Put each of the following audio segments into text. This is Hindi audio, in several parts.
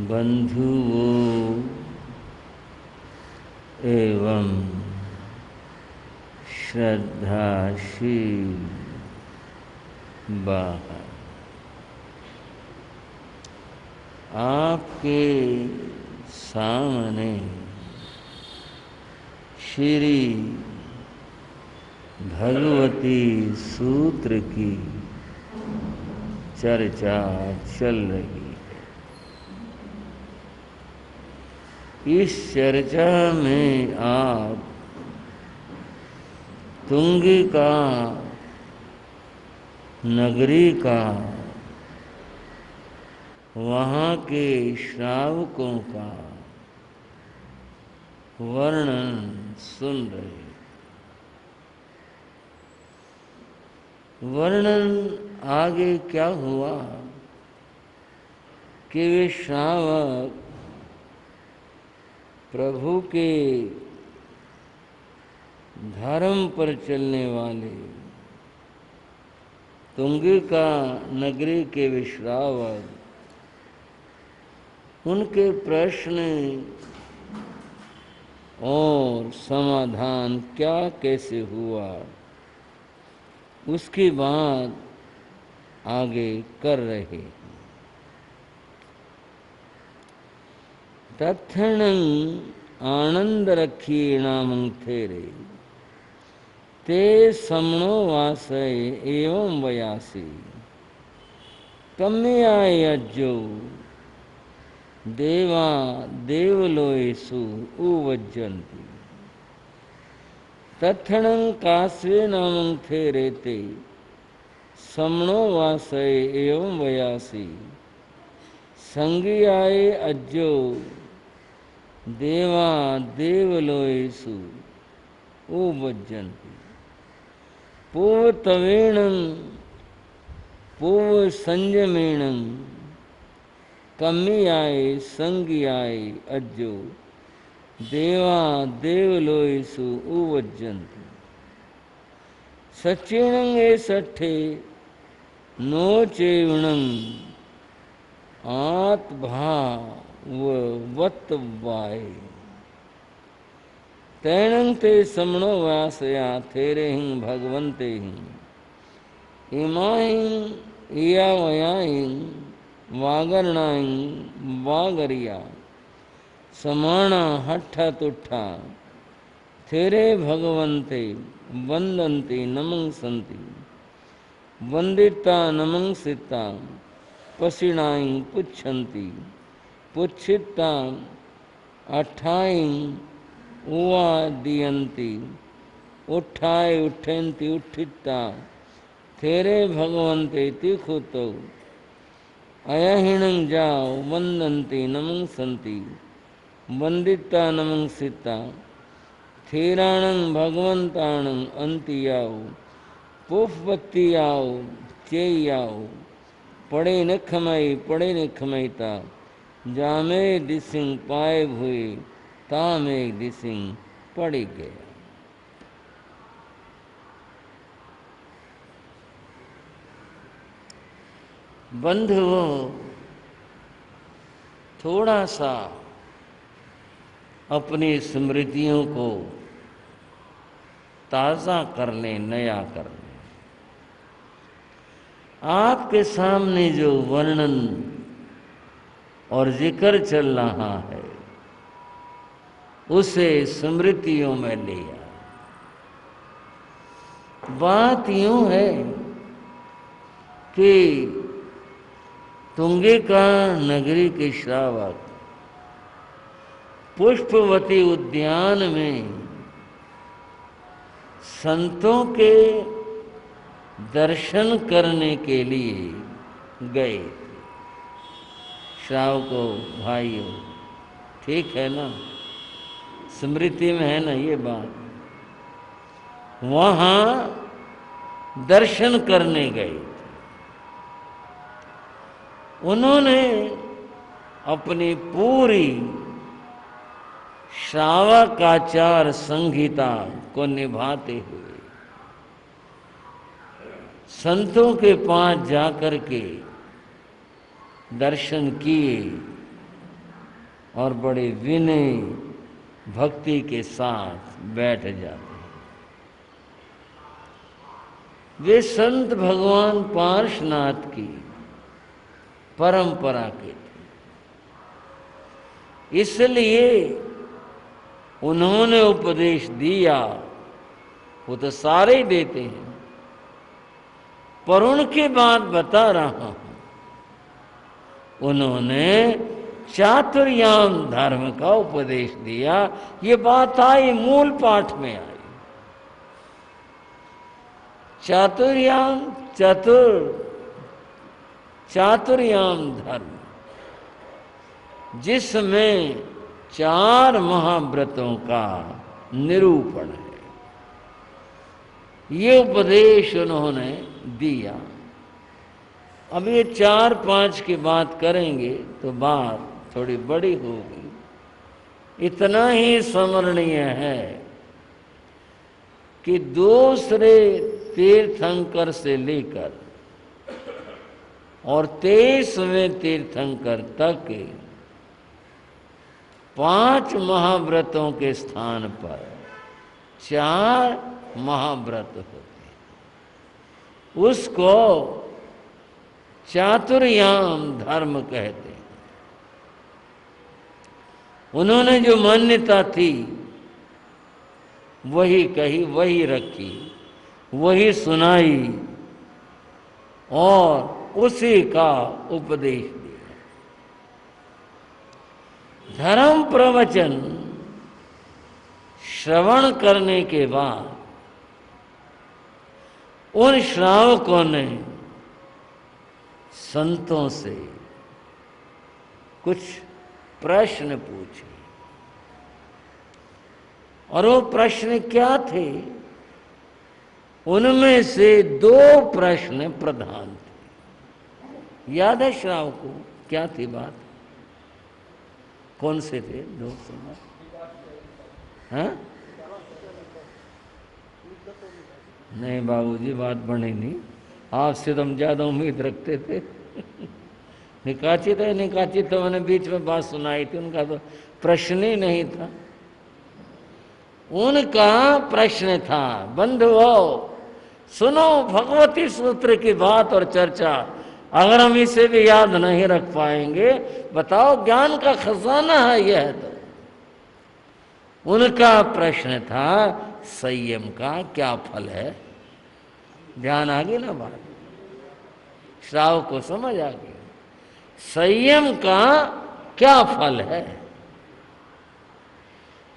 बंधुओं एवं श्रद्धाशील बाहर, आपके सामने श्री भगवती सूत्र की चर्चा चल रही है। इस चर्चा में आप तुंगिका नगरी का, वहाँ के श्रावकों का वर्णन सुन रहे। वर्णन आगे क्या हुआ कि वे श्रावक प्रभु के धर्म पर चलने वाले, तुंगिका नगरी के वे श्रावक, उनके प्रश्न और समाधान क्या कैसे हुआ, उसकी बात आगे कर रहे। तत्क्षणं आनंद रक्षीणामं थेरे ते समणो वासय एवं वयासी कम्याय अज्जो देवा देवलोयेषु उवज्जन्ति तत्क्षणं कास्वे नामं थेरे ते समणो वासय एवं वयासी संज्ञाय अज्जो देवा देवलोयेषु उवज्जन्ति पूर्वतवेणं पूर्व संयमेणं कम्याय संज्ञाय अज्जो देवा देवलोयेषु उवज्जन्ति सच्चेनं ये सठे नो चेवणं आत्भाववत्वाय तैनं ते समणो वासया थेरेहिं भगवन्तेहिं इमाहिं इयावयाहिं वागर्णाहिं वागरिया समाना हट्ठा तुट्ठा थेरे भगवन्ते वंदन्ति नमंसन्ति वंदिता नमंसिता पसिणाई पुच्छन्ति पुच्छिता अठाई उवा दियन्ति उठाए उठन्ति उठिता थेरे भगवन्ते तिखुतो अयहिणं जाओ वंदन्ति नमंसन्ति वंदिता नमंसिता थेराणं भगवंताणं अंतियाओ पुष्पत्तियाओ चेयाओ पड़े न खमईता जामे दिसिंग पाए भुए तामे दिसिंग पड़ी गया। बंधुओं, थोड़ा सा अपनी स्मृतियों को ताज़ा कर लें, नया कर लें। आपके सामने जो वर्णन और जिक्र चल रहा है उसे स्मृतियों में ले आए। बात यूं है कि तुंगिका नगरी के श्रावक पुष्पवती उद्यान में संतों के दर्शन करने के लिए गए। श्रावकों भाइयों, ठीक है ना, स्मृति में है ना ये बात। वहाँ दर्शन करने गए। उन्होंने अपनी पूरी श्रावकाचार संहिता को निभाते हुए संतों के पास जाकर के दर्शन किए और बड़े विनय भक्ति के साथ बैठ जाते। वे संत भगवान पार्श्वनाथ की परंपरा के थे, इसलिए उन्होंने उपदेश दिया। वो तो सारे ही देते हैं, पर उनकी बात बता रहा हूं। उन्होंने चातुर्याम धर्म का उपदेश दिया। ये बात आई, मूल पाठ में आई। चातुर्याम चातुर्याम धर्म, जिसमें 4 महाव्रतों का निरूपण है, ये उपदेश उन्होंने दिया। अब ये 4-5 की बात करेंगे तो बात थोड़ी बड़ी होगी। इतना ही स्मरणीय है कि दूसरे तीर्थंकर से लेकर और 23वें तीर्थंकर तक 5 महाव्रतों के स्थान पर 4 महाव्रत होते हैं। उसको चातुर्याम धर्म कहते हैं। उन्होंने जो मान्यता थी वही कही, वही रखी, वही सुनाई और उसी का उपदेश दिया। धर्म प्रवचन श्रवण करने के बाद उन श्रावकों ने संतों से कुछ प्रश्न पूछे। और वो प्रश्न क्या थे? उनमें से 2 प्रश्न प्रधान थे। याद है श्रावकों क्या थी बात? कौन से थे 2 सवाल? हाँ? नहीं बाबूजी, बात बनी नहीं। आपसे तो हम ज्यादा उम्मीद रखते थे। निकाची तो मैंने बीच में बात सुनाई थी, उनका तो प्रश्न ही नहीं था। उनका प्रश्न था, बंधुओं सुनो भगवती सूत्र की बात और चर्चा। अगर हम इसे भी याद नहीं रख पाएंगे, बताओ ज्ञान का खजाना है यह। तो उनका प्रश्न था संयम का क्या फल है। ध्यान आ गई ना बात? श्रावक को समझ आ गई। संयम का क्या फल है?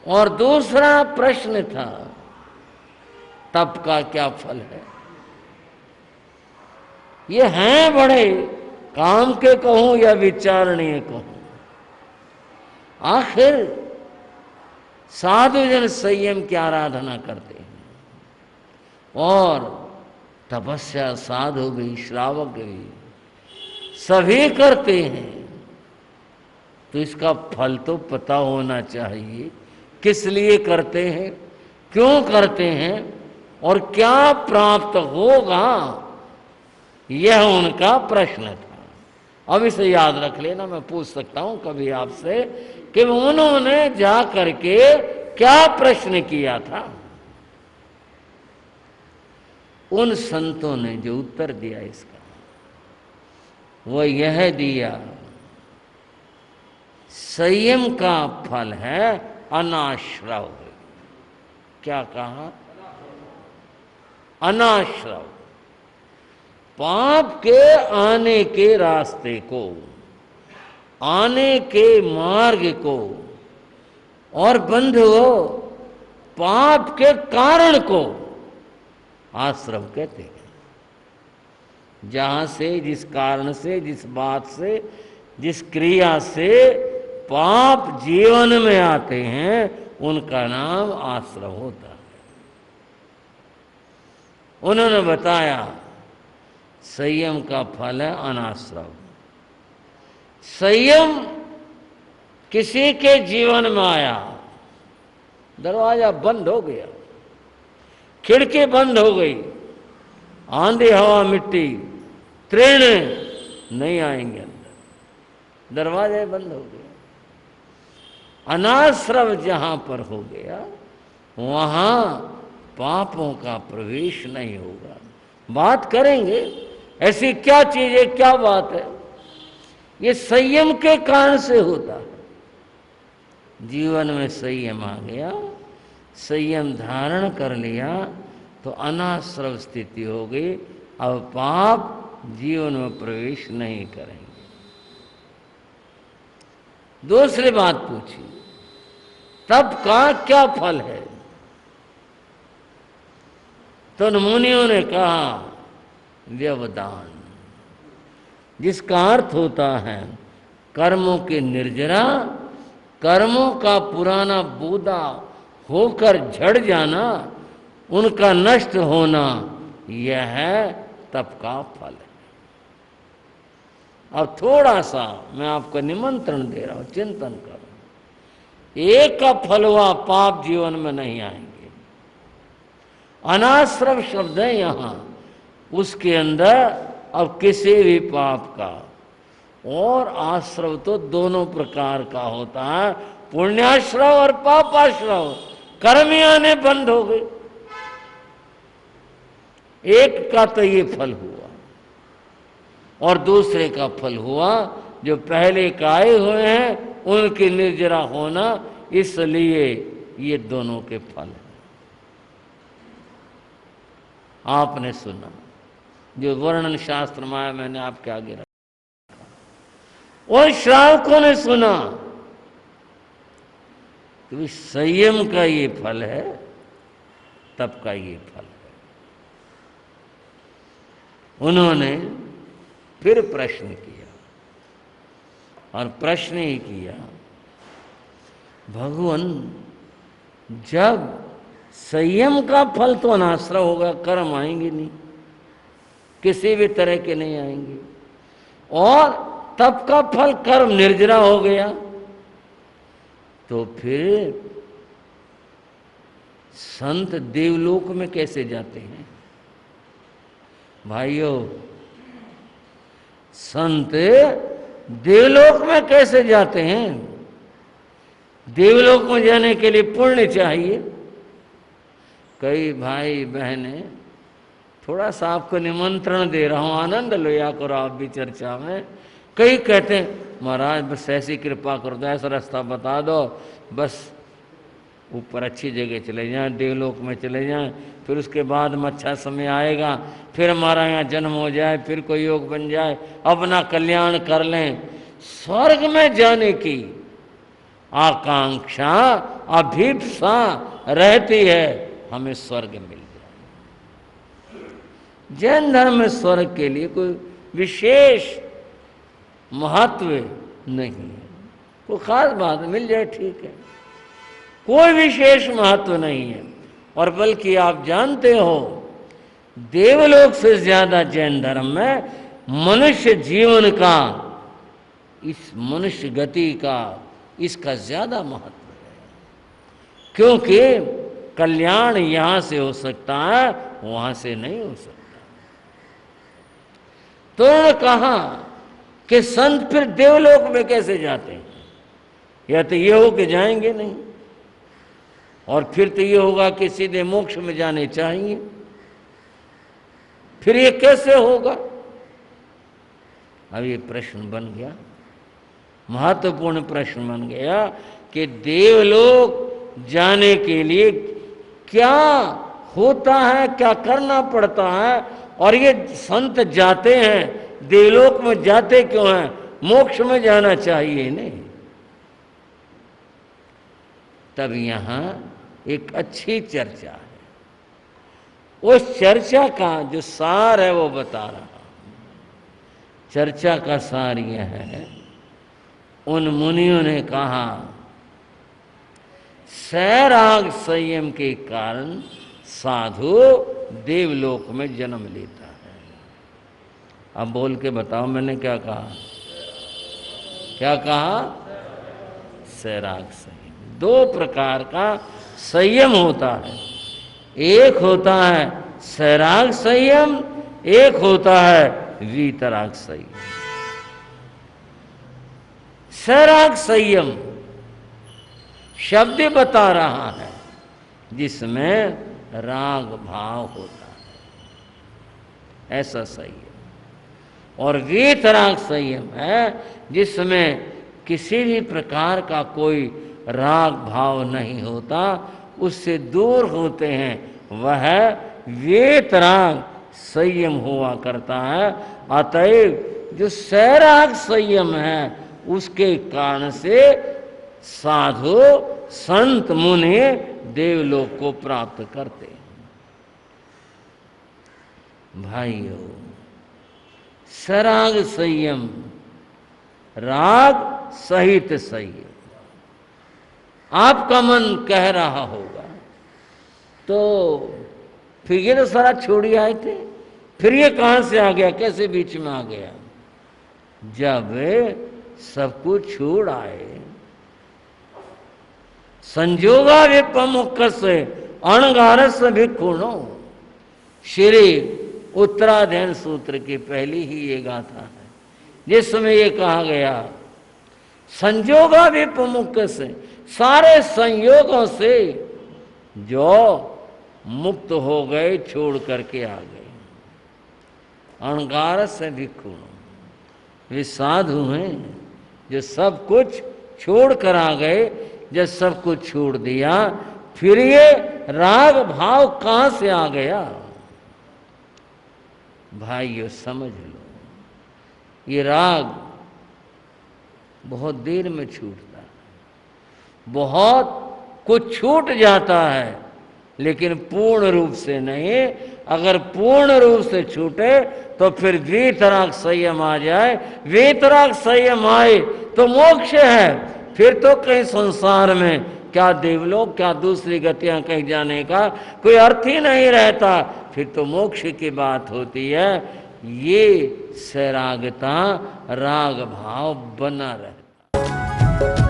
और दूसरा प्रश्न था तप का क्या फल है। ये हैं बड़े काम के कहूं या विचारणीय कहूं, आखिर साधुजन संयम की आराधना करते हैं और तपस्या साधु भी श्रावक भी सभी करते हैं। तो इसका फल तो पता होना चाहिए, किस लिए करते हैं, क्यों करते हैं और क्या प्राप्त होगा। यह उनका प्रश्न था। अब इसे याद रख लेना। मैं पूछ सकता हूं कभी आपसे कि उन्होंने जा करके क्या प्रश्न किया था। उन संतों ने जो उत्तर दिया इसका, वो यह दिया, संयम का फल है अनाश्रव। क्या कहा? अनाश्रव। पाप के आने के रास्ते को, आने के मार्ग को, और बंधुओं पाप के कारण को आश्रव कहते हैं। जहां से, जिस कारण से, जिस बात से, जिस क्रिया से पाप जीवन में आते हैं, उनका नाम आश्रव होता है। उन्होंने बताया संयम का फल है अनाश्रव। संयम किसी के जीवन में आया, दरवाजा बंद हो गया, खिड़की बंद हो गई, आंधी हवा मिट्टी तृण नहीं आएंगे अंदर। दरवाजे बंद हो गए। अनाश्रव जहां पर हो गया वहां पापों का प्रवेश नहीं होगा। बात करेंगे ऐसी क्या चीज है, क्या बात है, ये संयम के कारण से होता है। जीवन में संयम आ गया, संयम धारण कर लिया तो अनाश्रव स्थिति हो गई। अब पाप जीवन में प्रवेश नहीं करेंगे। दूसरी बात पूछी, तप का क्या फल है? तो मुनियों ने कहा व्यवधान, जिसका अर्थ होता है कर्मों की निर्जरा, कर्मों का पुराना बूदा होकर झड़ जाना, उनका नष्ट होना, यह है तप का फल है। अब थोड़ा सा मैं आपको निमंत्रण दे रहा हूं, चिंतन करो। एक का फल हुआ पाप जीवन में नहीं आएंगे। अनाश्रव शब्द है यहां, उसके अंदर अब किसी भी पाप का और आश्रव तो दोनों प्रकार का होता है, पुण्याश्रव और पापाश्रव। कर्म आने बंद हो गए। एक का तो ये फल हुआ और दूसरे का फल हुआ जो पहले का आए हुए हैं उनकी निर्जरा होना, इसलिए ये दोनों के फल हैं। आपने सुना जो वर्णन शास्त्र में मैंने आपके आगे रखा, और श्रावकों ने सुना कि संयम का ये फल है, तप का ये फल है। उन्होंने फिर प्रश्न किया और प्रश्न ही किया, भगवान जब संयम का फल तो अनाश्रव होगा, कर्म आएंगे नहीं, किसी भी तरह के नहीं आएंगे, और तप का फल कर्म निर्जरा हो गया, तो फिर संत देवलोक में कैसे जाते हैं? भाइयों, संत देवलोक में कैसे जाते हैं? देवलोक में जाने के लिए पुण्य चाहिए। कई भाई बहनें, थोड़ा सा आपको निमंत्रण दे रहा हूं, आनंद लिया करो आप भी चर्चा में। कई कहते हैं महाराज बस ऐसी कृपा कर दो, ऐसा रास्ता बता दो, बस ऊपर अच्छी जगह चले जाएं, देवलोक में चले जाएं, फिर उसके बाद में अच्छा समय आएगा, फिर हमारा यहाँ जन्म हो जाए, फिर कोई योग बन जाए, अपना कल्याण कर लें। स्वर्ग में जाने की आकांक्षा, अभिप्सा रहती है, हमें स्वर्ग मिल जाए। जैन धर्म में स्वर्ग के लिए कोई विशेष महत्व नहीं है, कोई खास बात मिल जाए ठीक है, कोई विशेष महत्व नहीं है। और बल्कि आप जानते हो देवलोक से ज्यादा जैन धर्म में मनुष्य जीवन का, इस मनुष्य गति का, इसका ज्यादा महत्व है, क्योंकि कल्याण यहां से हो सकता है, वहां से नहीं हो सकता। तो उन्होंने कहा कि संत फिर देवलोक में कैसे जाते हैं? या तो ये हो कि जाएंगे नहीं, और फिर तो ये होगा कि सीधे मोक्ष में जाने चाहिए। फिर ये कैसे होगा? अब ये प्रश्न बन गया, महत्वपूर्ण प्रश्न बन गया कि देवलोक जाने के लिए क्या होता है, क्या करना पड़ता है, और ये संत जाते हैं देवलोक में, जाते क्यों हैं? मोक्ष में जाना चाहिए नहीं। तब यहां एक अच्छी चर्चा है, उस चर्चा का जो सार है वो बता रहा हूं। चर्चा का सार यह है, उन मुनियों ने कहा सैराग संयम के कारण साधु देवलोक में जन्म लेता है। अब बोल के बताओ मैंने क्या कहा? क्या कहा? सैराग संयम। दो प्रकार का संयम होता है, एक होता है सैराग संयम, एक होता है वीतराग संयम। सैराग संयम शब्द बता रहा है जिसमें राग भाव होता है, ऐसा संयम। और वीतराग संयम है जिसमें किसी भी प्रकार का कोई राग भाव नहीं होता, उससे दूर होते हैं, वह वीतराग संयम हुआ करता है। अतएव जो सैराग संयम है उसके कारण से साधु संत मुनि देवलोक को प्राप्त करते हैं। भाइयों, सैराग संयम राग सहित संयम। आपका मन कह रहा होगा तो फिर ये तो सारा छोड़ आए थे, फिर ये कहां से आ गया, कैसे बीच में आ गया? जब सब कुछ छोड़ आए, संजोगा विपमुख से अणगारस भिक्षुणो, श्री उत्तराध्ययन सूत्र की पहली ही ये गाथा है जिसमें ये कहा गया संजोगा विपमुख से, सारे संयोगों से जो मुक्त हो गए, छोड़ करके आ गए। अणगारस भिक्षुणो, वे साधु हैं जो सब कुछ छोड़ कर आ गए। जब सब कुछ छोड़ दिया फिर ये राग भाव कहां से आ गया? भाइयों समझ लो, ये राग बहुत देर में छूटता है, बहुत कुछ छूट जाता है लेकिन पूर्ण रूप से नहीं। अगर पूर्ण रूप से छूटे तो फिर वीतराग संयम आ जाए, वीतराग संयम आए तो मोक्ष है। फिर तो कहीं संसार में क्या देवलोक, क्या दूसरी गतियां कहीं जाने का कोई अर्थ ही नहीं रहता, फिर तो मोक्ष की बात होती है। ये सैरागता राग भाव बना रहता।